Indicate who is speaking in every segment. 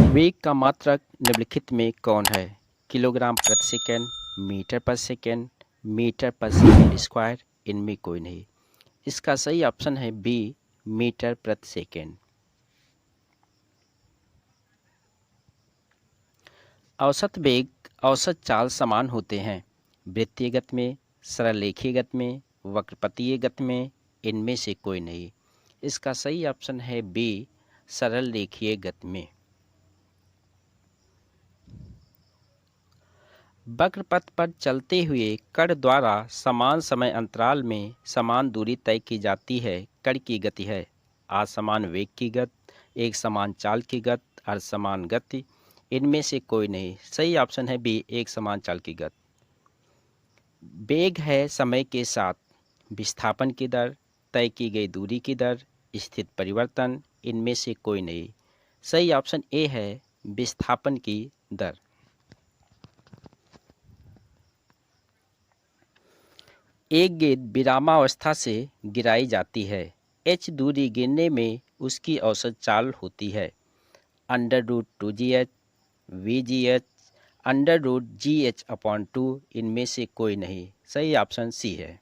Speaker 1: वेग का मात्रक निम्नलिखित में कौन है? किलोग्राम प्रति सेकंड, मीटर पर सेकंड, मीटर पर सेकंड स्क्वायर, इनमें कोई नहीं। इसका सही ऑप्शन है बी, मीटर प्रति सेकंड। औसत वेग, औसत चाल समान होते हैं वृत्तीय गति में, सरल रेखीय गति में, वक्रपतीय गति में, इनमें से कोई नहीं। इसका सही ऑप्शन है बी, सरल रेखीय गति में। वक्रपथ पर चलते हुए कण द्वारा समान समय अंतराल में समान दूरी तय की जाती है। कण की गति है असमान वेग की गति, एक समान चाल की गति, असमान गति, इनमें से कोई नहीं। सही ऑप्शन है बी, एक समान चाल की गति। वेग है समय के साथ विस्थापन की दर, तय की गई दूरी की दर, स्थित परिवर्तन, इनमें से कोई नहीं। सही ऑप्शन ए है विस्थापन की दर। एक गेंद विरामावस्था से गिराई जाती है। h दूरी गिरने में उसकी औसत चाल होती है √2gh, vgh, √gh/2, इनमें से कोई नहीं। सही ऑप्शन सी है।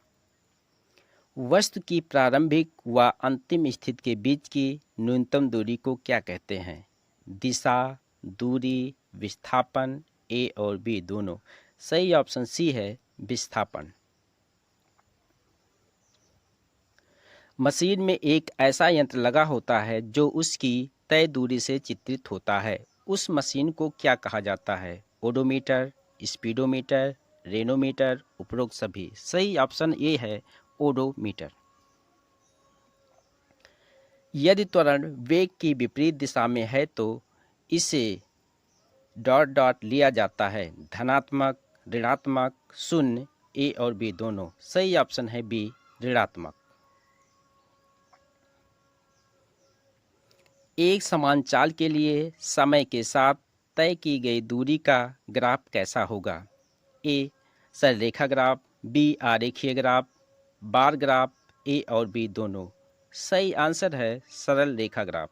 Speaker 1: वस्तु की प्रारंभिक व अंतिम स्थिति के बीच की न्यूनतम दूरी को क्या कहते हैं? दिशा, दूरी, विस्थापन, ए और बी दोनों। सही ऑप्शन सी है विस्थापन। मशीन में एक ऐसा यंत्र लगा होता है जो उसकी तय दूरी से चित्रित होता है। उस मशीन को क्या कहा जाता है? ओडोमीटर, स्पीडोमीटर, रेनोमीटर, उपरोक्त सभी। सही ऑप्शन ए है ओडोमीटर। यदि त्वरण वेग की विपरीत दिशा में है तो इसे ... लिया जाता है धनात्मक, ऋणात्मक, शून्य, ए और बी दोनों। सही ऑप्शन है बी, ऋणात्मक। एक समान चाल के लिए समय के साथ तय की गई दूरी का ग्राफ कैसा होगा? ए सरलरेखा ग्राफ, बी आरेखीय ग्राफ, बार ग्राफ, ए और बी दोनों। सही आंसर है सरल रेखा ग्राफ।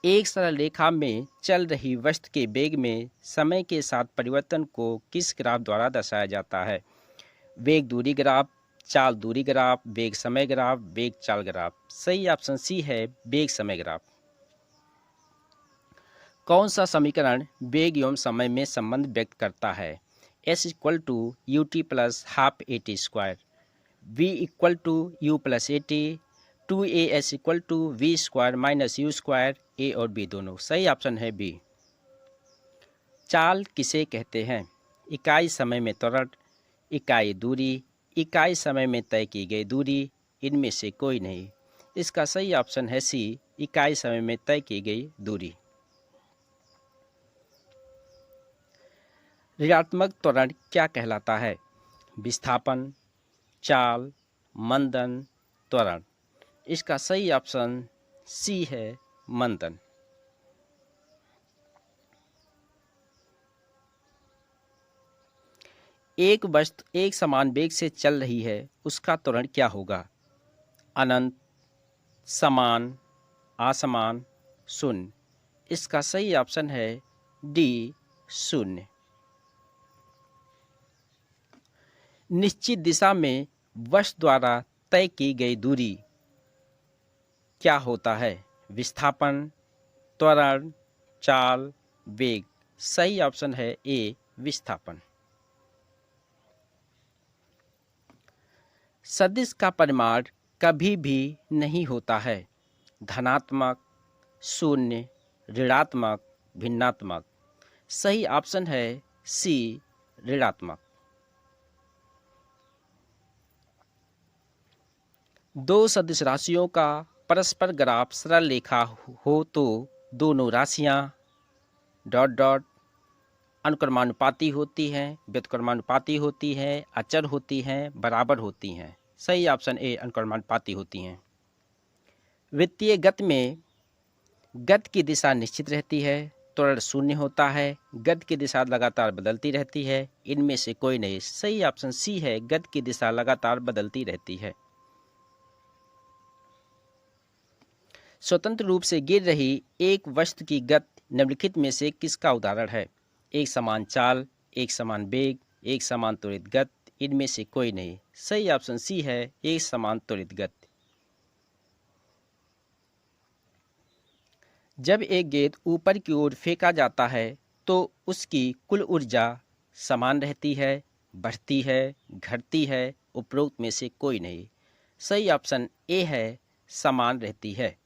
Speaker 1: एक सरल रेखा में चल रही वस्तु के वेग में समय के साथ परिवर्तन को किस ग्राफ द्वारा दर्शाया जाता है? वेग दूरी ग्राफ, चाल दूरी ग्राफ, वेग समय ग्राफ, वेग चाल ग्राफ। सही ऑप्शन सी है वेग समय ग्राफ। कौन सा समीकरण वेग एवं समय में संबंध व्यक्त करता है? s = ut + ½ at², v = u + at, 2as = v² - u², ए और बी दोनों। सही ऑप्शन है बी। चाल किसे कहते हैं? इकाई समय में त्वरण, इकाई दूरी, इकाई समय में तय की गई दूरी, इनमें से कोई नहीं। इसका सही ऑप्शन है सी, इकाई समय में तय की गई दूरी। ऋणात्मक त्वरण क्या कहलाता है? विस्थापन, चाल, मंदन, त्वरण। इसका सही ऑप्शन सी है मंदन। एक वस्तु एक समान वेग से चल रही है, उसका त्वरण क्या होगा? अनंत, समान, असमान, शून्य। इसका सही ऑप्शन है डी, शून्य। निश्चित दिशा में वस्तु द्वारा तय की गई दूरी क्या होता है? विस्थापन, त्वरण, चाल, वेग। सही ऑप्शन है ए, विस्थापन। सदिश का परिमाण कभी भी नहीं होता है धनात्मक, शून्य, ऋणात्मक, भिन्नात्मक। सही ऑप्शन है सी, ऋणात्मक। दो सदिश राशियों का परस्पर ग्राफ सरल रेखा हो तो दोनों राशियां ... अनुक्रमानुपाती होती हैं, व्युत्क्रमानुपाती होती हैं, अचर होती हैं, बराबर होती हैं। सही ऑप्शन ए, अनुक्रमानुपाती होती हैं। वृत्तीय गति में गति की दिशा निश्चित रहती है, त्वरण शून्य होता है, गति की दिशा लगातार बदलती रहती है, इनमें से कोई नहीं। सही ऑप्शन सी है, गति की दिशा लगातार बदलती रहती है। स्वतंत्र रूप से गिर रही एक वस्तु की गति निम्नलिखित में से किसका उदाहरण है? एक समान चाल, एक समान वेग, एक समान त्वरित गति, इनमें से कोई नहीं। सही ऑप्शन सी है, एक समान त्वरित गति। जब एक गेंद ऊपर की ओर फेंका जाता है तो उसकी कुल ऊर्जा समान रहती है, बढ़ती है, घटती है, उपरोक्त में से कोई नहीं। सही ऑप्शन ए है, समान रहती है।